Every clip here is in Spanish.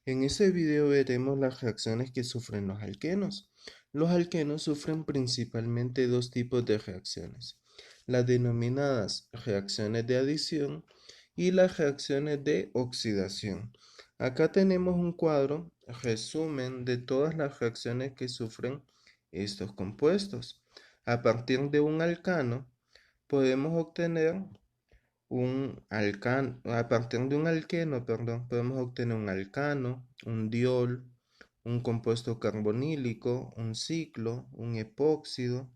En este video veremos las reacciones que sufren los alquenos. Los alquenos sufren principalmente dos tipos de reacciones, las denominadas reacciones de adición y las reacciones de oxidación. Acá tenemos un cuadro, resumen de todas las reacciones que sufren estos compuestos. A partir de un alcano podemos obtener a partir de un alqueno, podemos obtener un alcano, un diol, un compuesto carbonílico, un ciclo, un epóxido,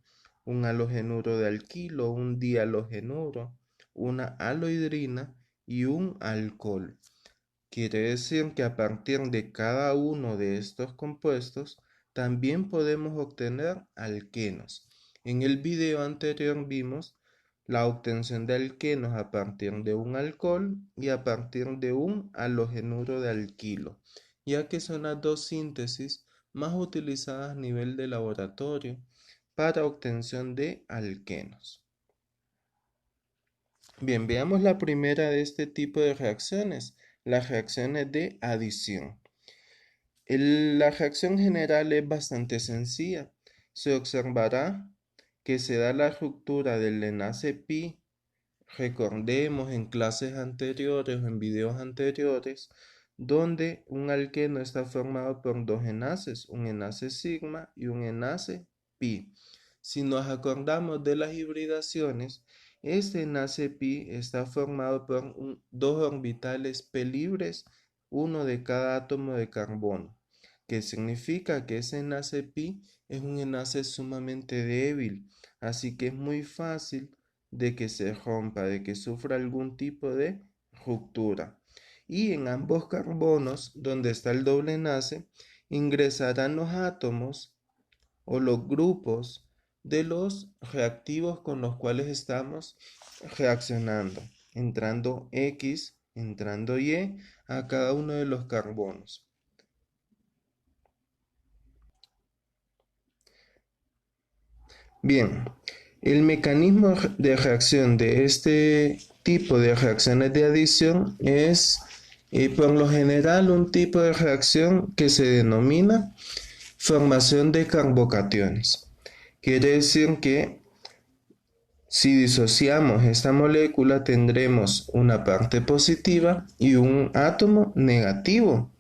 un halogenuro de alquilo, un dihalogenuro, una halohidrina y un alcohol. Quiere decir que a partir de cada uno de estos compuestos también podemos obtener alquenos. En el video anterior vimos la obtención de alquenos a partir de un alcohol y a partir de un halogenuro de alquilo, ya que son las dos síntesis más utilizadas a nivel de laboratorio para obtención de alquenos. Bien, veamos la primera de este tipo de reacciones, las reacciones de adición. La reacción general es bastante sencilla. Se observará que se da la ruptura del enlace pi. Recordemos en clases anteriores o en videos anteriores, donde un alqueno está formado por dos enlaces, un enlace sigma y un enlace pi. Si nos acordamos de las hibridaciones, este enlace pi está formado por dos orbitales p libres, uno de cada átomo de carbono, que significa que ese enlace pi es un enlace sumamente débil, así que es muy fácil de que se rompa, de que sufra algún tipo de ruptura. Y en ambos carbonos, donde está el doble enlace, ingresarán los átomos o los grupos de los reactivos con los cuales estamos reaccionando, entrando X, entrando Y a cada uno de los carbonos. Bien, el mecanismo de reacción de este tipo de reacciones de adición es por lo general un tipo de reacción que se denomina formación de carbocationes. Quiere decir que si disociamos esta molécula tendremos una parte positiva y un átomo negativo.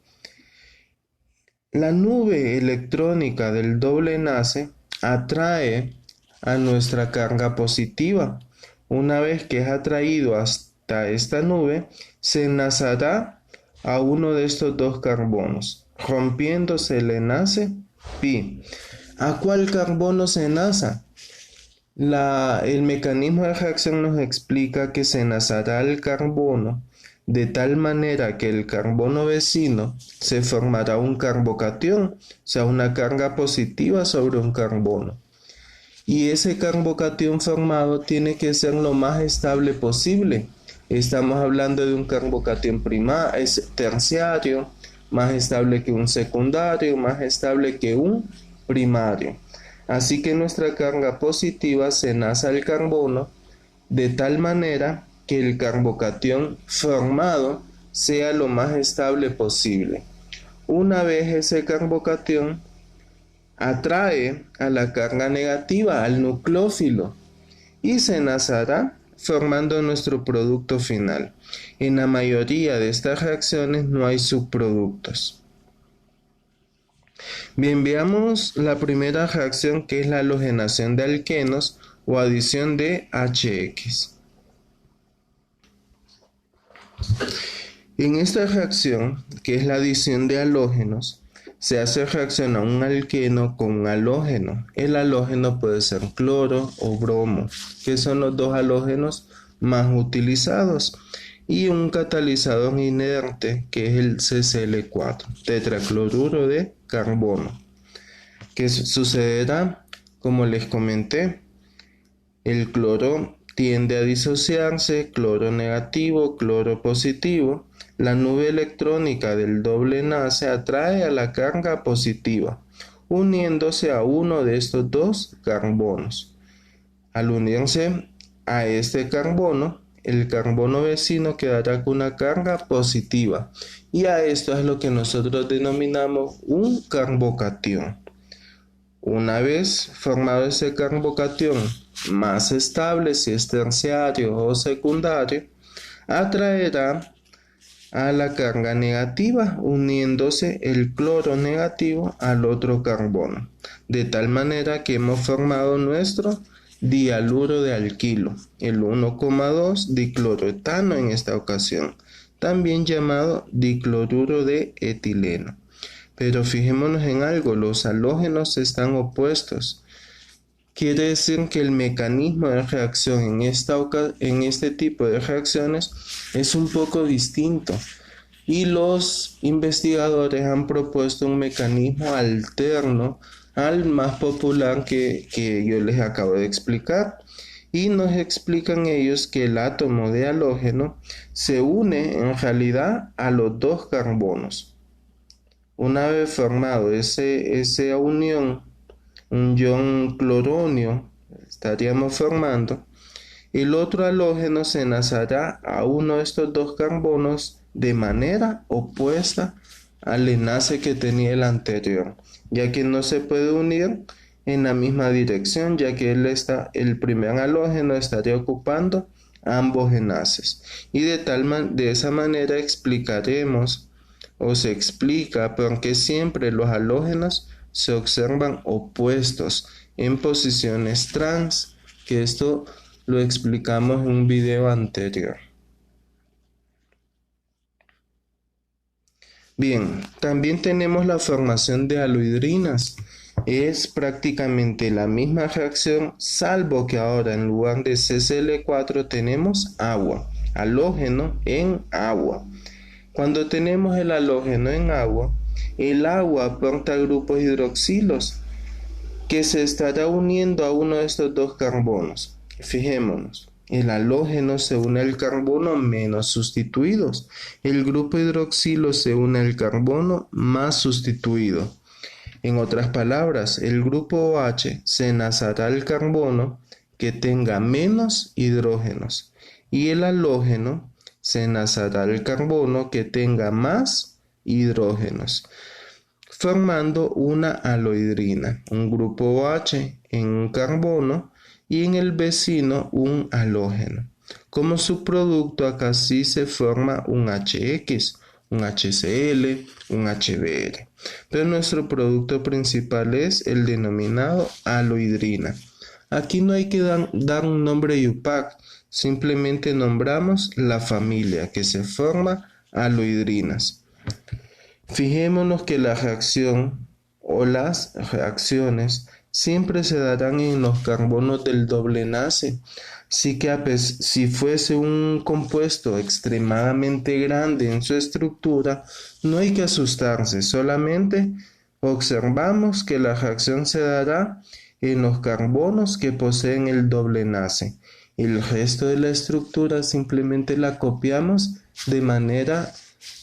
La nube electrónica del doble enlace atrae a nuestra carga positiva. Una vez que es atraído hasta esta nube, se enlazará a uno de estos dos carbonos, rompiéndose el enlace pi. ¿A cuál carbono se enlaza? El mecanismo de reacción nos explica que se enlazará al carbono de tal manera que el carbono vecino se formará un carbocatión, o sea, una carga positiva sobre un carbono. Y ese carbocatión formado tiene que ser lo más estable posible. Estamos hablando de un carbocatión terciario, más estable que un secundario, más estable que un primario. Así que nuestra carga positiva se enlaza al carbono de tal manera que el carbocatión formado sea lo más estable posible. Una vez ese carbocatión atrae a la carga negativa, al nucleófilo, y se enlazará formando nuestro producto final. En la mayoría de estas reacciones no hay subproductos. Bien, veamos la primera reacción, que es la halogenación de alquenos o adición de HX. En esta reacción, que es la adición de halógenos, se hace reacción a un alqueno con un halógeno. El halógeno puede ser cloro o bromo, que son los dos halógenos más utilizados, y un catalizador inerte, que es el CCl4, tetracloruro de carbono. ¿Qué sucederá? Como les comenté, el cloro tiende a disociarse, cloro negativo, cloro positivo. La nube electrónica del doble enlace atrae a la carga positiva, uniéndose a uno de estos dos carbonos. Al unirse a este carbono, el carbono vecino quedará con una carga positiva. Y a esto es lo que nosotros denominamos un carbocatión. Una vez formado ese carbocatión más estable, si es terciario o secundario, atraerá a la carga negativa, uniéndose el cloro negativo al otro carbono, de tal manera que hemos formado nuestro dihaluro de alquilo, el 1,2 dicloroetano en esta ocasión, también llamado dicloruro de etileno. Pero fijémonos en algo, los halógenos están opuestos. Quiere decir que el mecanismo de reacción en este tipo de reacciones es un poco distinto. Y los investigadores han propuesto un mecanismo alterno al más popular que yo les acabo de explicar. Y nos explican ellos que el átomo de halógeno se une en realidad a los dos carbonos. Una vez formado esa unión, un ion cloronio estaríamos formando, el otro halógeno se enlazará a uno de estos dos carbonos de manera opuesta al enlace que tenía el anterior, ya que no se puede unir en la misma dirección, ya que el primer halógeno estaría ocupando ambos enlaces. Y de esa manera explicaremos o se explica por qué siempre los halógenos se observan opuestos en posiciones trans, que esto lo explicamos en un video anterior. Bien, también tenemos la formación de halohidrinas. Es prácticamente la misma reacción, salvo que ahora en lugar de CCl4 tenemos agua, halógeno en agua. Cuando tenemos el halógeno en agua, el agua aporta grupos hidroxilos que se estará uniendo a uno de estos dos carbonos. Fijémonos, el halógeno se une al carbono menos sustituidos. El grupo hidroxilo se une al carbono más sustituido. En otras palabras, el grupo OH se enlazará al carbono que tenga menos hidrógenos y el halógeno se enlazará al carbono que tenga más hidrógenos, formando una halohidrina, un grupo OH en un carbono y en el vecino un halógeno. Como subproducto acá sí se forma un HX, un HCl, un HBr. Pero nuestro producto principal es el denominado halohidrina. Aquí no hay que dar un nombre IUPAC, simplemente nombramos la familia que se forma halohidrinas. Fijémonos que la reacción o las reacciones siempre se darán en los carbonos del doble enlace. Así que si fuese un compuesto extremadamente grande en su estructura, no hay que asustarse, solamente observamos que la reacción se dará en los carbonos que poseen el doble enlace. El resto de la estructura simplemente la copiamos de manera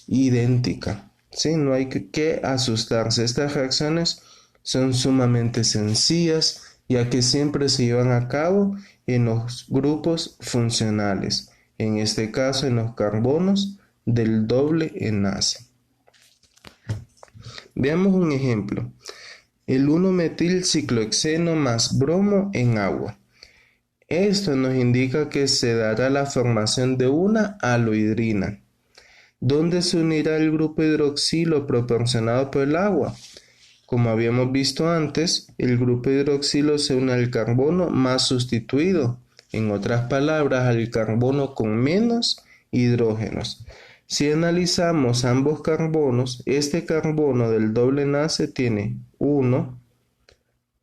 idéntica. ¿Sí? No hay que asustarse. Estas reacciones son sumamente sencillas, ya que siempre se llevan a cabo en los grupos funcionales, en este caso en los carbonos del doble enlace. Veamos un ejemplo. El 1-metilciclohexeno más bromo en agua. Esto nos indica que se dará la formación de una halohidrina, donde se unirá el grupo hidroxilo proporcionado por el agua. Como habíamos visto antes, el grupo hidroxilo se une al carbono más sustituido, en otras palabras, al carbono con menos hidrógenos. Si analizamos ambos carbonos, este carbono del doble enlace tiene 1,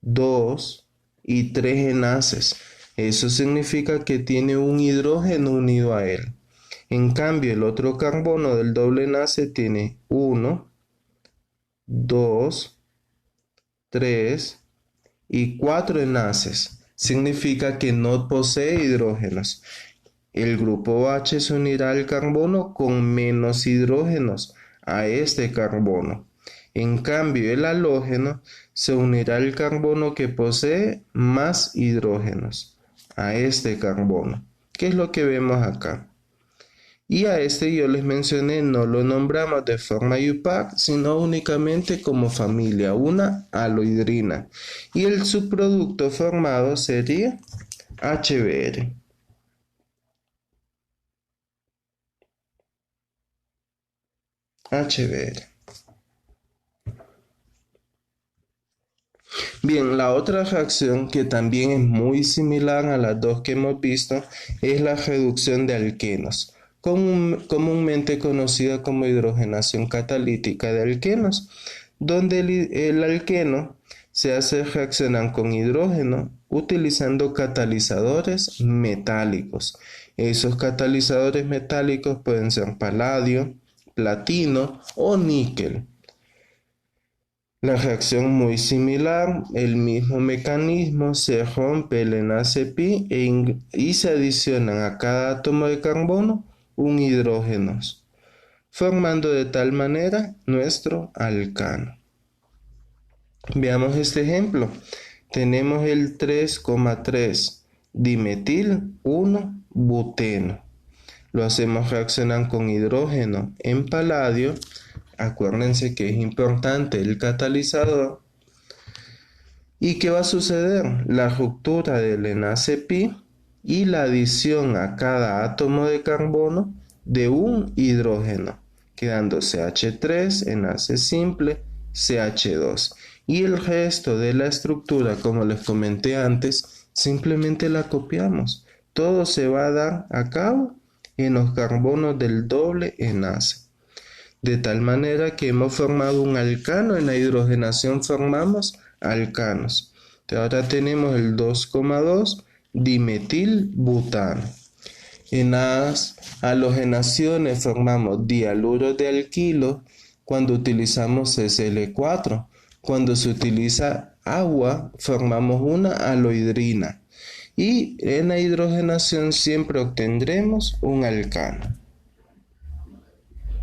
2 y 3 enlaces. Eso significa que tiene un hidrógeno unido a él. En cambio, el otro carbono del doble enlace tiene 1, 2, 3 y 4 enlaces. Significa que no posee hidrógenos. El grupo OH se unirá al carbono con menos hidrógenos a este carbono. En cambio, el halógeno se unirá al carbono que posee más hidrógenos a este carbono. que es lo que vemos acá. Y a este yo les mencioné, no lo nombramos de forma IUPAC, sino únicamente como familia, una aloidrina. Y el subproducto formado sería HBr. HBr. Bien, la otra reacción que también es muy similar a las dos que hemos visto es la reducción de alquenos, comúnmente conocida como hidrogenación catalítica de alquenos, donde el alqueno se hace reaccionar con hidrógeno utilizando catalizadores metálicos. Esos catalizadores metálicos pueden ser paladio, platino o níquel. La reacción muy similar, el mismo mecanismo, se rompe el enlace pi y se adicionan a cada átomo de carbono un hidrógeno, formando de tal manera nuestro alcano. Veamos este ejemplo. Tenemos el 3,3 dimetil 1 buteno. Lo hacemos reaccionar con hidrógeno en paladio. Acuérdense que es importante el catalizador. ¿Y qué va a suceder? La ruptura del enlace pi y la adición a cada átomo de carbono de un hidrógeno, quedando CH3, enlace simple, CH2. Y el resto de la estructura, como les comenté antes, simplemente la copiamos. Todo se va a dar a cabo en los carbonos del doble enlace. De tal manera que hemos formado un alcano. En la hidrogenación formamos alcanos. Ahora tenemos el 2,2 dimetilbutano. En las halogenaciones formamos dialuros de alquilo cuando utilizamos SL4. Cuando se utiliza agua formamos una aloidrina. Y en la hidrogenación siempre obtendremos un alcano.